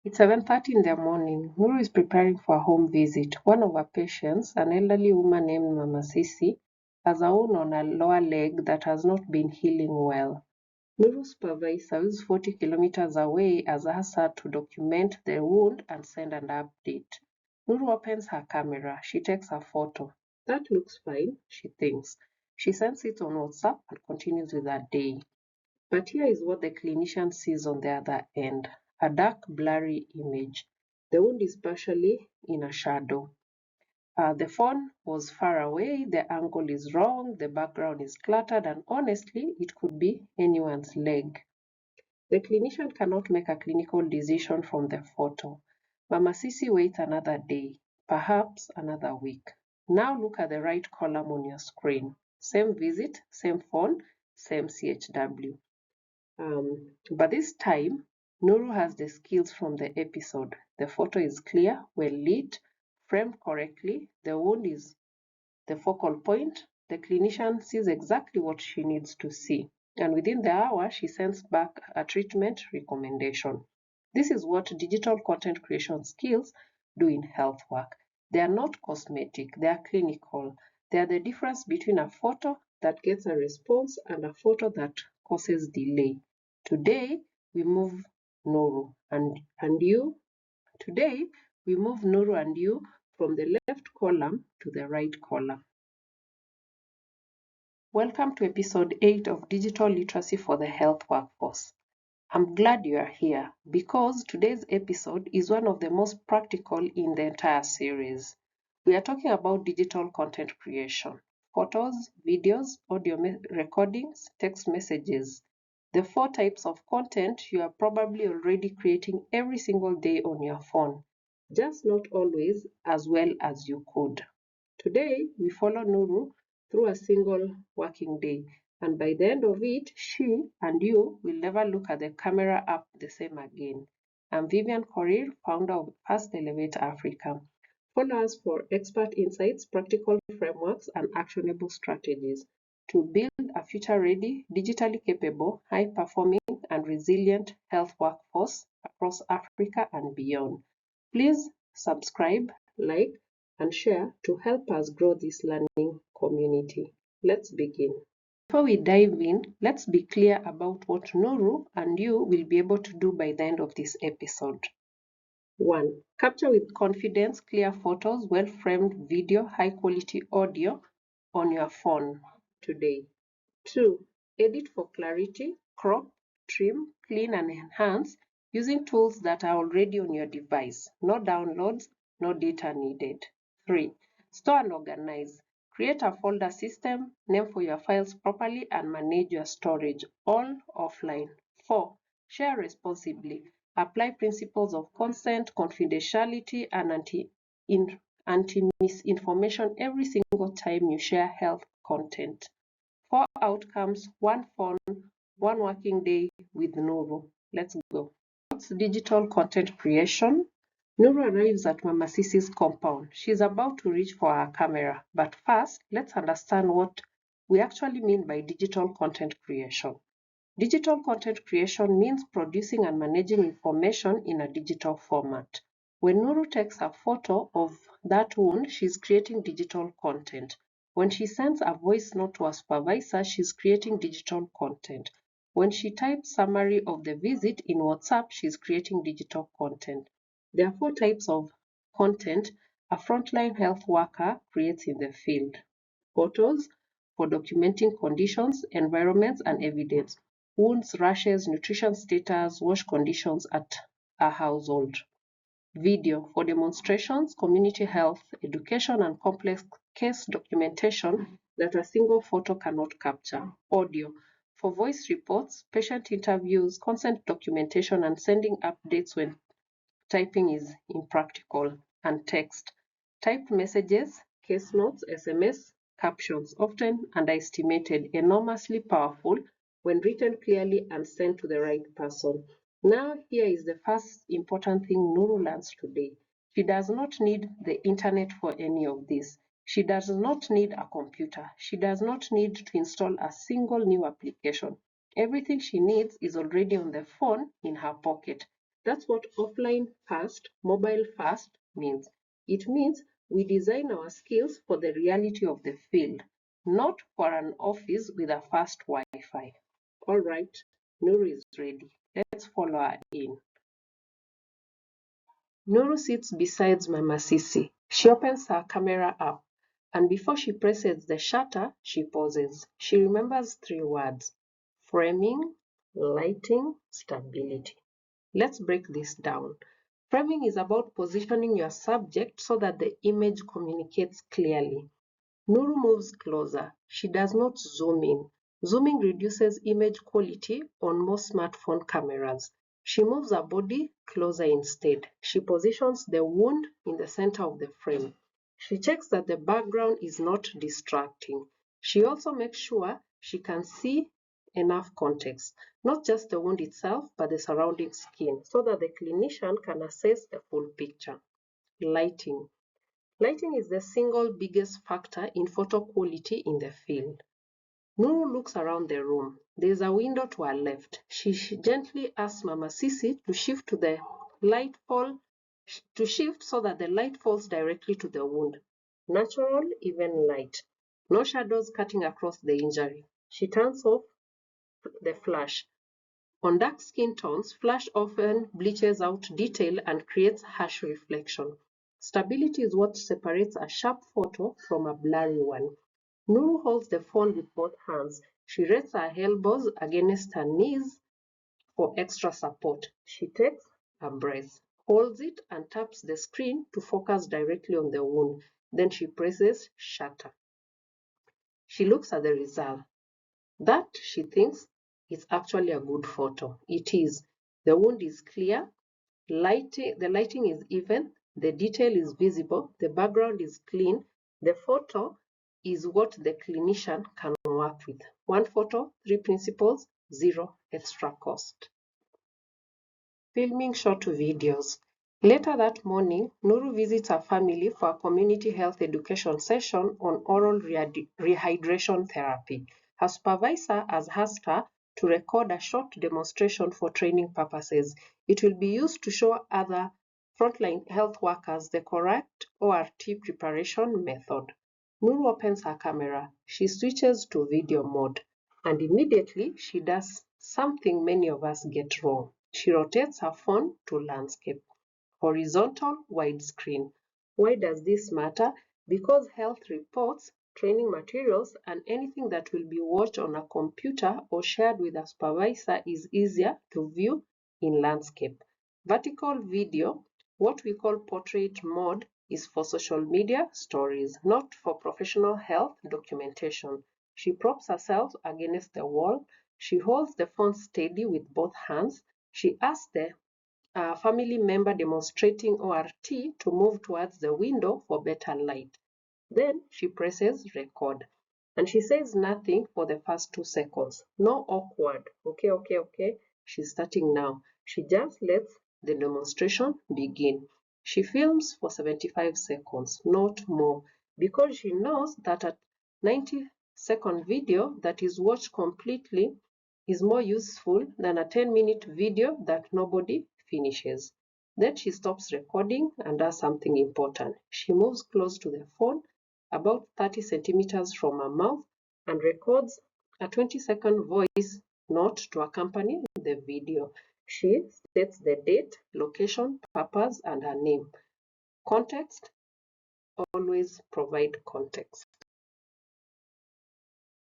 It's 7:30 in the morning. Nuru is preparing for a home visit. One of her patients, an elderly woman named Mama Sisi, has a wound on her lower leg that has not been healing well. Nuru's supervisor, who is 40 kilometers away, has asked her to document the wound and send an update. Nuru opens her camera. She takes a photo. That looks fine, she thinks. She sends it on WhatsApp and continues with her day. But here is what the clinician sees on the other end: a dark, blurry image. The wound is partially in a shadow. The phone was far away, the angle is wrong, the background is cluttered, and honestly, it could be anyone's leg. The clinician cannot make a clinical decision from the photo. Mama Sisi waits another day, perhaps another week. Now look at the right column on your screen. Same visit, same phone, same CHW. But this time, Nuru has the skills from the episode. The photo is clear, well lit, framed correctly. The wound is the focal point. The clinician sees exactly what she needs to see. And within the hour, she sends back a treatment recommendation. This is what digital content creation skills do in health work. They are not cosmetic, they are clinical. They are the difference between a photo that gets a response and a photo that causes delay. Today, we move Nuru and you. Today, we move Nuru and you from the left column to the right column. Welcome to episode 8 of Digital Literacy for the Health Workforce. I'm glad you are here because today's episode is one of the most practical in the entire series. We are talking about digital content creation: photos, videos, audio recordings, text messages. The 4 types of content you are probably already creating every single day on your phone, just not always as well as you could. Today, we follow Nuru through a single working day, and by the end of it, she and you will never look at the camera app the same again. I'm Vivian Korir, founder of Fast Elevate Africa. Follow us for expert insights, practical frameworks, and actionable strategies to build a future-ready, digitally capable, high-performing, and resilient health workforce across Africa and beyond. Please subscribe, like, and share to help us grow this learning community. Let's begin. Before we dive in, let's be clear about what Nuru and you will be able to do by the end of this episode. 1. Capture with confidence clear photos, well-framed video, high-quality audio on your phone today. 2. Edit for clarity, crop, trim, clean, and enhance using tools that are already on your device. No downloads, no data needed. 3. Store and organize. Create a folder system, name for your files properly, and manage your storage, all offline. 4. Share responsibly. Apply principles of consent, confidentiality, and anti-misinformation every single time you share health content. 4 outcomes, 1 phone, 1 working day with Nuru. Let's go. What's digital content creation? Nuru arrives at Mama Sisi's compound. She's about to reach for her camera. But first, let's understand what we actually mean by digital content creation. Digital content creation means producing and managing information in a digital format. When Nuru takes a photo of that wound, she's creating digital content. When she sends a voice note to a supervisor, she's creating digital content. When she types summary of the visit in WhatsApp, she's creating digital content. There are 4 types of content a frontline health worker creates in the field. Photos for documenting conditions, environments, and evidence. Wounds, rashes, nutrition status, wash conditions at a household. Video for demonstrations, community health, education, and complex case documentation that a single photo cannot capture. Audio for voice reports, patient interviews, consent documentation, and sending updates when typing is impractical. And text. Typed messages, case notes, SMS, captions, often underestimated, enormously powerful when written clearly and sent to the right person. Now, here is the first important thing Nuru learns today. She does not need the internet for any of this. She does not need a computer. She does not need to install a single new application. Everything she needs is already on the phone in her pocket. That's what offline first, mobile first means. It means we design our skills for the reality of the field, not for an office with a fast Wi-Fi. All right, Nuru is ready. Let's follow her in. Nuru sits beside Mama Sisi. She opens her camera app, and before she presses the shutter, she pauses. She remembers 3 words: framing, lighting, stability. Let's break this down. Framing is about positioning your subject so that the image communicates clearly. Nuru moves closer. She does not zoom in. Zooming reduces image quality on most smartphone cameras. She moves her body closer instead. She positions the wound in the center of the frame. She checks that the background is not distracting. She also makes sure she can see enough context, not just the wound itself, but the surrounding skin, so that the clinician can assess the full picture. Lighting. Lighting is the single biggest factor in photo quality in the field. Nuru looks around the room. There is a window to her left. She gently asks Mama Sisi to shift so that the light falls directly to the wound. Natural, even light. No shadows cutting across the injury. She turns off the flash. On dark skin tones, flash often bleaches out detail and creates harsh reflection. Stability is what separates a sharp photo from a blurry one. Nuru holds the phone with both hands. She rests her elbows against her knees for extra support. She takes a breath, holds it, and taps the screen to focus directly on the wound. Then she presses shutter. She looks at the result. That, she thinks, is actually a good photo. It is. The wound is clear, the lighting is even, the detail is visible, the background is clean. The photo is what the clinician can work with. 1 photo, 3 principles, 0 extra cost. Filming short videos. Later that morning, Nuru visits her family for a community health education session on oral rehydration therapy. Her supervisor has asked her to record a short demonstration for training purposes. It will be used to show other frontline health workers the correct ORT preparation method. Nuru opens her camera. She switches to video mode, and immediately she does something many of us get wrong. She rotates her phone to landscape, horizontal widescreen. Why does this matter? Because health reports, training materials, and anything that will be watched on a computer or shared with a supervisor is easier to view in landscape. Vertical video, what we call portrait mode, is for social media stories, not for professional health documentation. She props herself against the wall. She holds the phone steady with both hands. She asks the family member demonstrating ORT to move towards the window for better light. Then she presses record. And she says nothing for the first 2 seconds. No awkward. Okay. She's starting now. She just lets the demonstration begin. She films for 75 seconds, not more, because she knows that a 90-second video that is watched completely is more useful than a 10-minute video that nobody finishes. Then she stops recording and does something important. She moves close to the phone, about 30 centimeters from her mouth, and records a 20-second voice note to accompany the video. She states the date, location, purpose, and her name. Context, always provide context.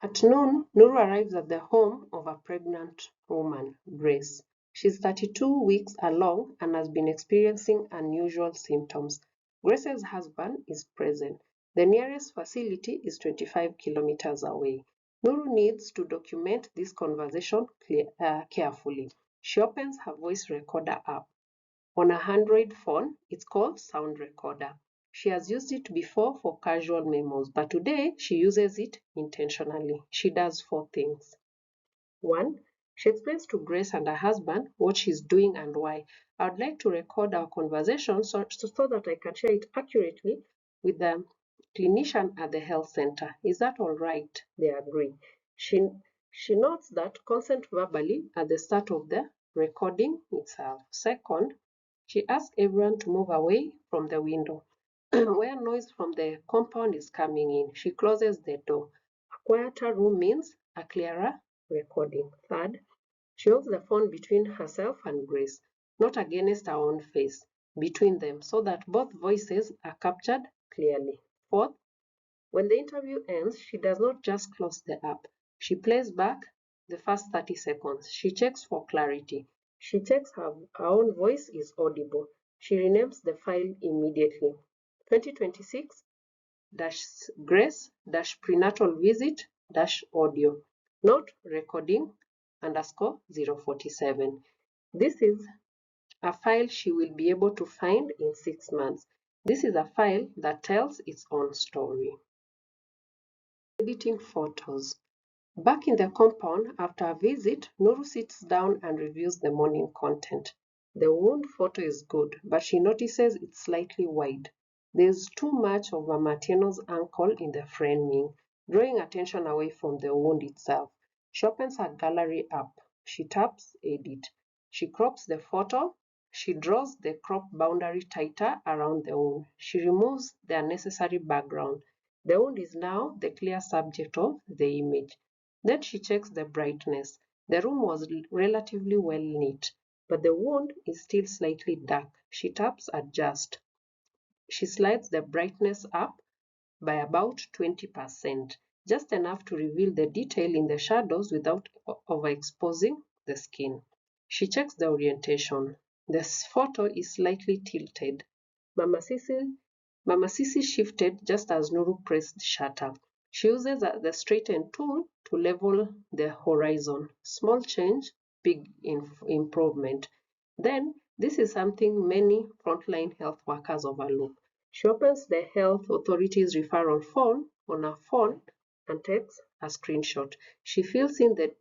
At noon, Nuru arrives at the home of a pregnant woman, Grace. She's 32 weeks along and has been experiencing unusual symptoms. Grace's husband is present. The nearest facility is 25 kilometers away. Nuru needs to document this conversation carefully. She opens her voice recorder app. On a Android phone, it's called Sound Recorder. She has used it before for casual memos, but today she uses it intentionally. She does 4 things. 1. She explains to Grace and her husband what she's doing and why. I would like to record our conversation so that I can share it accurately with the clinician at the health center. Is that all right? They agree. She notes that consent verbally at the start of the recording itself. Second, she asks everyone to move away from the window where noise from the compound is coming in. She closes the door. A quieter room means a clearer recording. Third, she holds the phone between herself and Grace, not against her own face, between them, so that both voices are captured clearly. Fourth, when the interview ends, she does not just close the app. She plays back the first 30 seconds. She checks for clarity. She checks her own voice is audible. She renames the file immediately. 2026-Grace-prenatal visit-audio. Note recording _047. This is a file she will be able to find in 6 months. This is a file that tells its own story. Editing photos. Back in the compound, after a visit, Nuru sits down and reviews the morning content. The wound photo is good, but she notices it's slightly wide. There's too much of Martino's ankle in the framing, drawing attention away from the wound itself. She opens her gallery app. She taps Edit. She crops the photo. She draws the crop boundary tighter around the wound. She removes the unnecessary background. The wound is now the clear subject of the image. Then she checks the brightness. The room was relatively well lit, but the wound is still slightly dark. She taps Adjust. She slides the brightness up by about 20%, just enough to reveal the detail in the shadows without overexposing the skin. She checks the orientation. This photo is slightly tilted. Mama Sisi shifted just as Nuru pressed shutter. She uses the straighten tool to level the horizon. Small change, big improvement. Then, this is something many frontline health workers overlook. She opens the health authority's referral form on her phone and takes a screenshot. She fills in the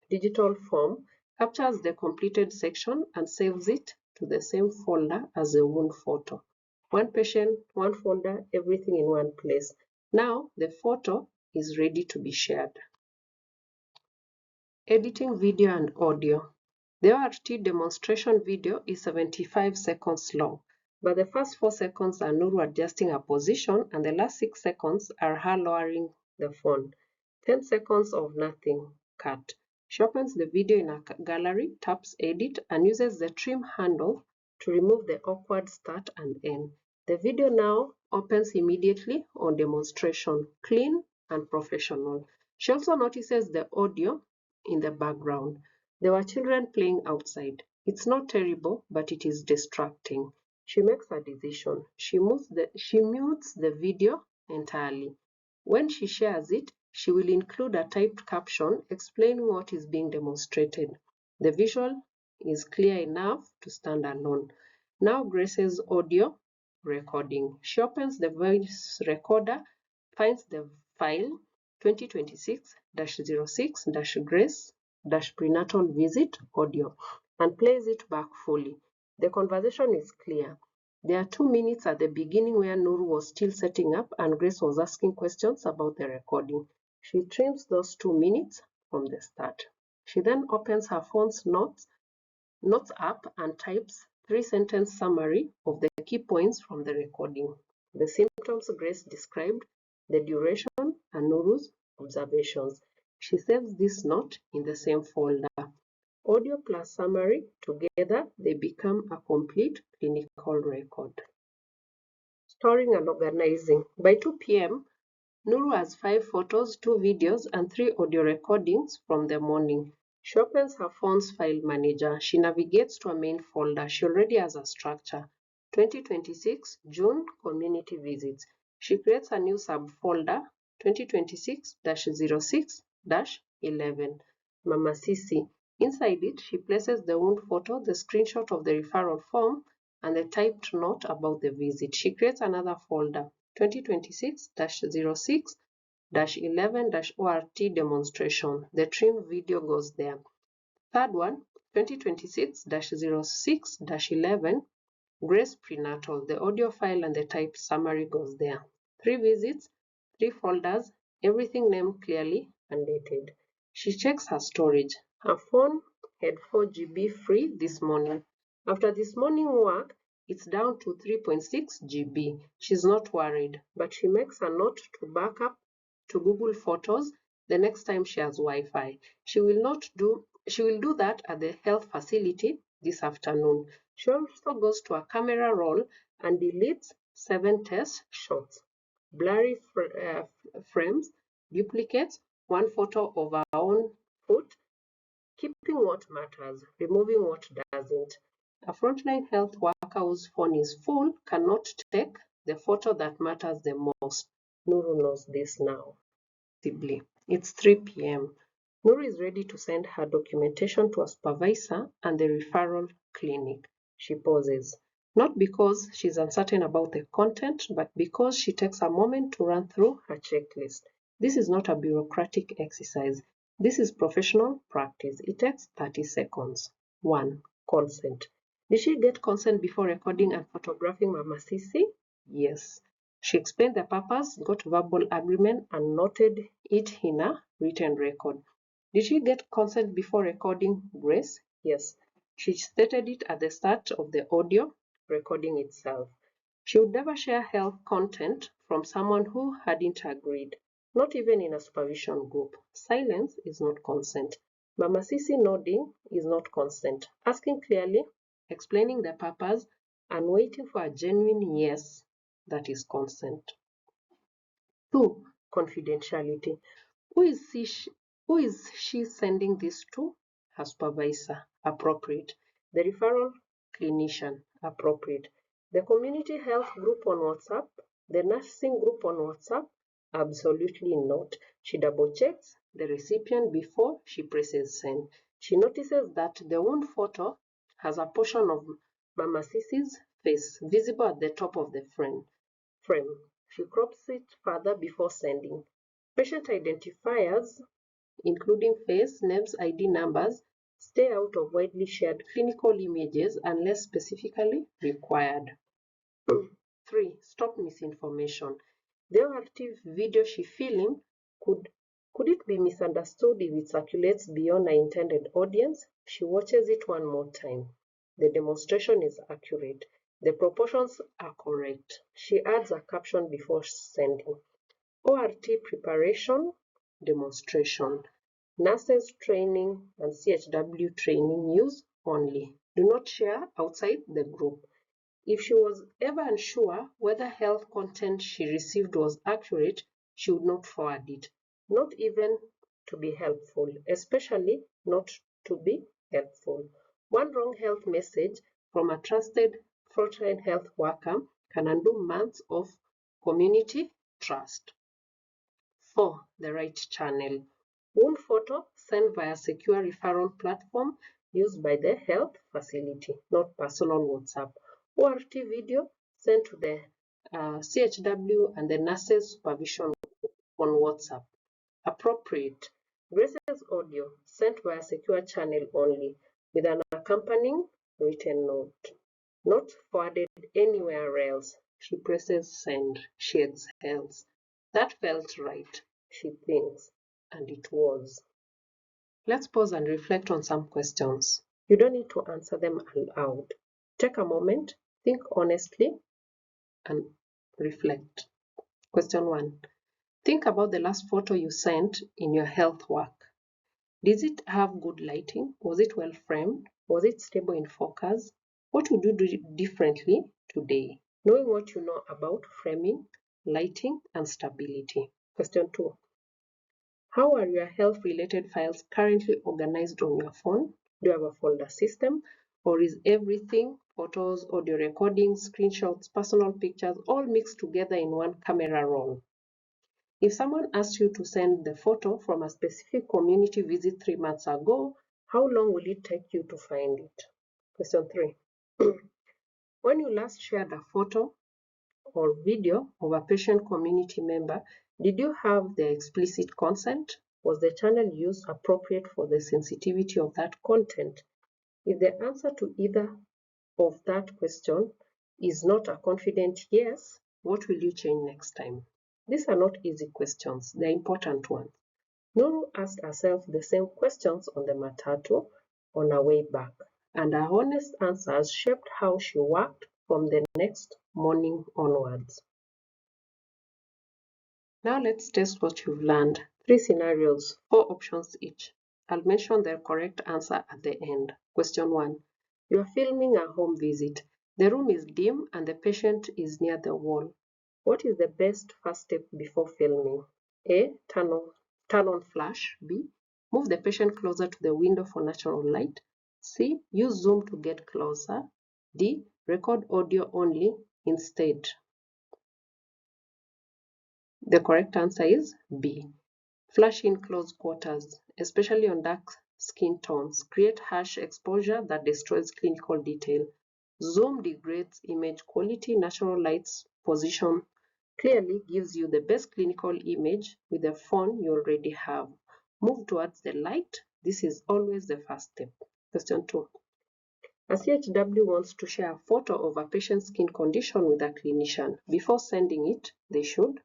digital form, captures the completed section, and saves it to the same folder as the wound photo. One patient, one folder, everything in one place. Now the photo is ready to be shared. Editing video and audio. The ORT demonstration video is 75 seconds long, but the first 4 seconds are Nuru adjusting her position and the last 6 seconds are her lowering the phone. 10 seconds of nothing, cut. She opens the video in her gallery, taps Edit, and uses the trim handle to remove the awkward start and end. The video now opens immediately on demonstration, clean and professional. She also notices the audio in the background. There were children playing outside. It's not terrible, but it is distracting. She makes a decision. She mutes the video entirely. When she shares it, she will include a typed caption explaining what is being demonstrated. The visual is clear enough to stand alone. Now Grace's audio recording. She opens the voice recorder, finds the file 2026-06-Grace-prenatal visit audio and plays it back fully. The conversation is clear. There are 2 minutes at the beginning where Nuru was still setting up and Grace was asking questions about the recording. She trims those 2 minutes from the start. She then opens her phone's notes app and types 3-sentence summary of the key points from the recording. The symptoms Grace described, the duration, and Nuru's observations. She saves this note in the same folder. Audio plus summary, together they become a complete clinical record. Storing and organizing. By 2 p.m., Nuru has 5 photos, 2 videos, and 3 audio recordings from the morning. She opens her phone's file manager. She navigates to a main folder. She already has a structure. 2026 June Community Visits. She creates a new subfolder, 2026-06-11. Mama Sisi. Inside it, she places the wound photo, the screenshot of the referral form, and the typed note about the visit. She creates another folder, 2026-06-11-ORT demonstration. The trim video goes there. Third one, 2026-06-11 Grace prenatal. The audio file and the typed summary goes there. 3 visits, 3 folders, everything named clearly and dated. She checks her storage. Her phone had 4 GB free this morning. After this morning work, it's down to 3.6 GB. She's not worried, but she makes a note to back up to Google Photos the next time she has Wi-Fi. She will do that at the health facility this afternoon. She also goes to a camera roll and deletes 7 test shots. Blurry frames, duplicates, one photo of our own foot, keeping what matters, removing what doesn't. A frontline health worker whose phone is full cannot take the photo that matters the most. Nuru knows this now. It's 3 p.m. Nuru is ready to send her documentation to a supervisor and the referral clinic. She pauses, not because she's uncertain about the content, but because she takes a moment to run through her checklist. This is not a bureaucratic exercise. This is professional practice. It takes 30 seconds. 1. Consent. Did she get consent before recording and photographing Mama Sisi? Yes. She explained the purpose, got verbal agreement, and noted it in a written record. Did she get consent before recording Grace? Yes. She stated it at the start of the audio recording itself. She would never share health content from someone who hadn't agreed, not even in a supervision group. Silence is not consent. Mama Sisi nodding is not consent. Asking clearly, explaining the purpose, and waiting for a genuine yes, that is consent. 2. Confidentiality. Who is she sending this to? Her supervisor. Appropriate. The referral clinician. Appropriate. The community health group on WhatsApp. The nursing group on WhatsApp. Absolutely not. She double checks the recipient before she presses send. She notices that the wound photo has a portion of Mama Sisi's face visible at the top of the frame. She crops it further before sending. Patient identifiers, including face, names, ID numbers, stay out of widely shared clinical images unless specifically required. 3. Stop misinformation. The ORT video she filmed, could it be misunderstood if it circulates beyond her intended audience? She watches it one more time. The demonstration is accurate. The proportions are correct. She adds a caption before sending. ORT preparation, demonstration. Nurses training and CHW training use only. Do not share outside the group. If she was ever unsure whether health content she received was accurate, she would not forward it. Not even to be helpful, especially not to be helpful. One wrong health message from a trusted frontline health worker can undo months of community trust. 4. The right channel. Wound photo sent via secure referral platform used by the health facility, not personal WhatsApp. ORT video sent to the CHW and the nurses supervision on WhatsApp. Appropriate. Grace's audio sent via secure channel only with an accompanying written note. Not forwarded anywhere else. She presses send. She exhales. That felt right, she thinks, and it was. Let's pause and reflect on some questions. You don't need to answer them aloud. Take a moment, think honestly, and reflect. Question 1. Think about the last photo you sent in your health work. Did it have good lighting? Was it well framed? Was it stable in focus? What would you do differently today? Knowing what you know about framing, lighting, and stability. Question 2. How are your health-related files currently organized on your phone? Do you have a folder system? Or is everything, photos, audio recordings, screenshots, personal pictures, all mixed together in one camera roll? If someone asked you to send the photo from a specific community visit 3 months ago, how long will it take you to find it? Question 3. When you last shared a photo or video of a patient community member, did you have their explicit consent? Was the channel used appropriate for the sensitivity of that content? If the answer to either of that question is not a confident yes, what will you change next time? These are not easy questions, they're important ones. Nuru asked herself the same questions on the matatu. on her way back, and her honest answers shaped how she worked from the next morning onwards. Now let's test what you've learned. 3 scenarios, 4 options each. I'll mention the correct answer at the end. Question 1. You are filming a home visit. The room is dim and the patient is near the wall. What is the best first step before filming? A. Turn on flash. B. Move the patient closer to the window for natural light. C. Use zoom to get closer. D. Record audio only instead. The correct answer is B. Flash in close quarters, especially on dark skin tones. Create harsh exposure that destroys clinical detail. Zoom degrades image quality. Natural light's position clearly gives you the best clinical image with the phone you already have. Move towards the light. This is always the first step. Question 2. A CHW wants to share a photo of a patient's skin condition with a clinician. Before sending it, they should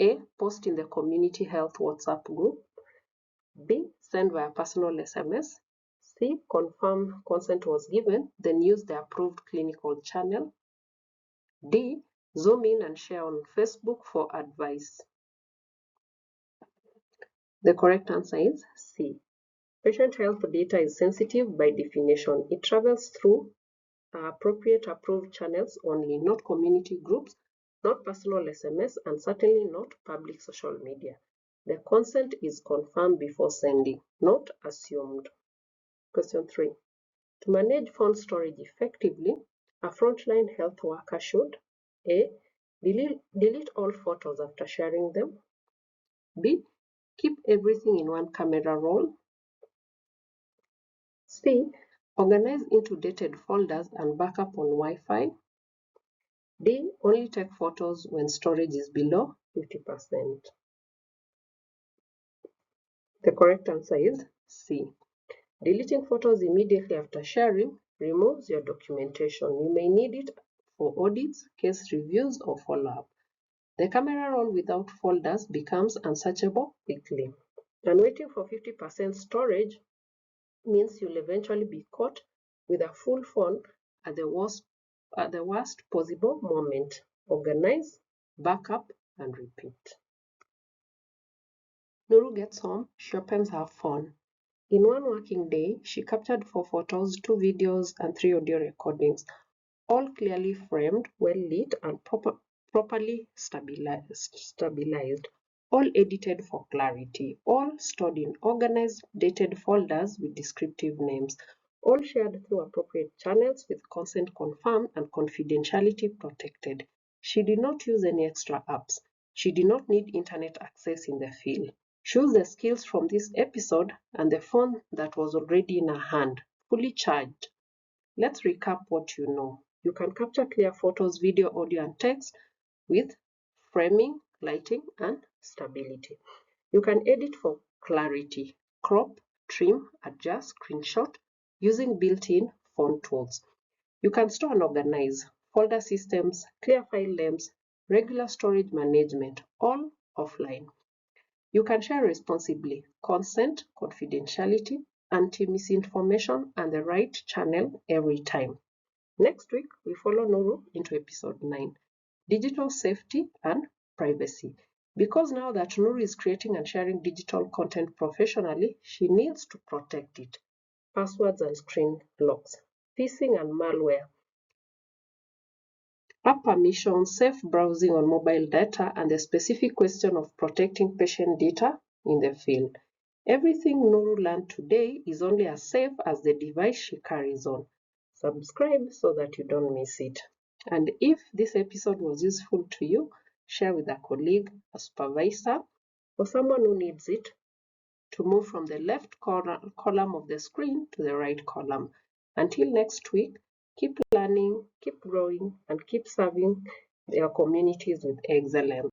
A. Post in the community health WhatsApp group. B. Send via personal SMS. C. Confirm consent was given, then use the approved clinical channel. D. Zoom in and share on Facebook for advice. The correct answer is C. Patient health data is sensitive by definition. It travels through appropriate approved channels only, not community groups, not personal SMS, and certainly not public social media. The consent is confirmed before sending, not assumed. Question 3. To manage phone storage effectively, a frontline health worker should A. Delete all photos after sharing them. B. Keep everything in one camera roll. C. Organize into dated folders and backup on Wi-Fi. D. Only take photos when storage is below 50%. The correct answer is C. Deleting photos immediately after sharing removes your documentation. You may need it for audits, case reviews, or follow-up. The camera roll without folders becomes unsearchable quickly. And waiting for 50% storage means you'll eventually be caught with a full phone at the worst possible moment. Organize, backup, and repeat. Nuru gets home, she opens her phone. In one working day, she captured 4 photos, 2 videos, and 3 audio recordings, all clearly framed, well lit, and properly stabilized, all edited for clarity, all stored in organized, dated folders with descriptive names, all shared through appropriate channels with consent confirmed and confidentiality protected. She did not use any extra apps. She did not need internet access in the field. She used the skills from this episode and the phone that was already in her hand, fully charged. Let's recap what you know. You can capture clear photos, video, audio, and text with framing, lighting, and stability. You can edit for clarity, crop, trim, adjust, screenshot using built-in phone tools. You can store and organize, folder systems, clear file names, regular storage management, all offline. You can share responsibly, consent, confidentiality, anti-misinformation, and the right channel every time. Next week, we follow Nuru into episode 9, digital safety and privacy. Because now that Nuru is creating and sharing digital content professionally, she needs to protect it. Passwords and screen locks, phishing and malware, app permissions, safe browsing on mobile data, and the specific question of protecting patient data in the field. Everything Nuru learned today is only as safe as the device she carries on. Subscribe so that you don't miss it. And if this episode was useful to you, share with a colleague, a supervisor, or someone who needs it to move from the left column of the screen to the right column. Until next week, keep learning, keep growing, and keep serving your communities with excellence.